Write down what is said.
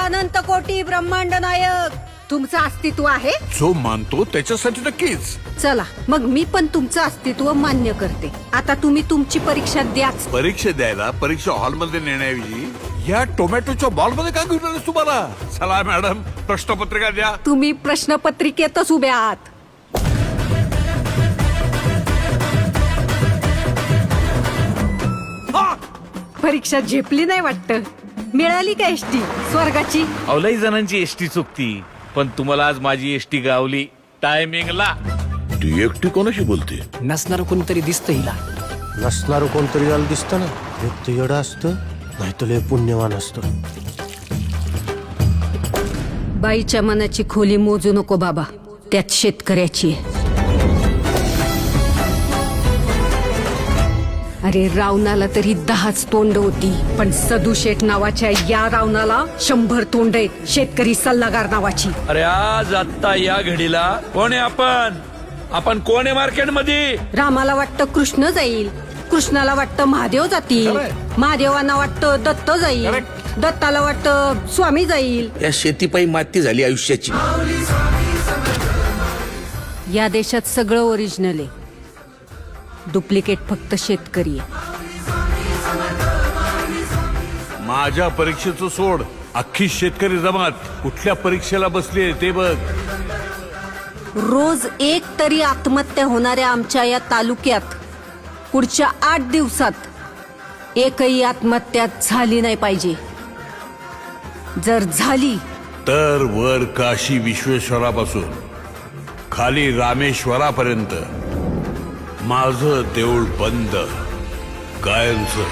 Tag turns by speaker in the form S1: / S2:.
S1: अनंत कोटी ब्रह्मांड नायक तुमचं अस्तित्व आहे.
S2: जो मानतो त्याच्यासाठी नक्कीच.
S1: चला मग मी पण तुमचं अस्तित्व मान्य करते. आता तुम्ही तुमची परीक्षा द्याच.
S2: परीक्षा द्यायला परीक्षा हॉलमध्ये नेण्याऐवजी या टोमॅटोच्या बॉलमध्ये का घेऊन आलीस तुम्हाला? चला मॅडम, प्रश्नपत्रिका द्या.
S1: तुम्ही प्रश्नपत्रिकेतच उभे आहात. परीक्षा झेपली नाही वाटतं. मिळाली का एसटी स्वर्गाची?
S3: अवलाई जणांची एसटी चुकती, पण तुम्हाला आज माझी एसटी गावली टायमिंगला.
S2: ती एकटी कोणाशी बोलते?
S4: नसणार कोणतरी दिसतं हिला.
S5: नसणार कोणतरी याला दिसतं ना. एक तर येडं असतं, नाही तर लय पुण्यवान असतं.
S1: बाईच्या मनाची खोली मोजू नको बाबा, त्यात शेतकऱ्याची आहे. अरे रावणाला तरी 10च तोंड होती, पण सदू शेठ नावाच्या या रावणाला 100 तोंड आहेत. शेतकरी सल्लागार नावाची.
S3: अरे आज आत्ता या घडीला कोण आहे आपण कोण आहे मार्केटमध्ये?
S1: रामाला वाटतं कृष्ण जाईल, कृष्णाला वाटतं महादेव जातील, महादेवांना वाटतं दत्त जाईल, दत्ताला वाटतं स्वामी जाईल.
S6: या शेतीपायी माती झाली आयुष्याची.
S1: या देशात सगळं ओरिजिनल आहे, डुप्लिकेट फक्त शेतकरी आहे.
S2: माझ्या परीक्षेचं सोड, अख्खी शेतकरी जमात कुठल्या परीक्षेला बसली ते बघ.
S1: रोज एक तरी आत्महत्या होणाऱ्या आमच्या या तालुक्यात पुढच्या 8 दिवसात एकही आत्महत्या झाली नाही पाहिजे. जर झाली
S2: तर वर काशी विश्वेश्वरापासून खाली रामेश्वरापर्यंत माझं देऊळ बंद कायमचं.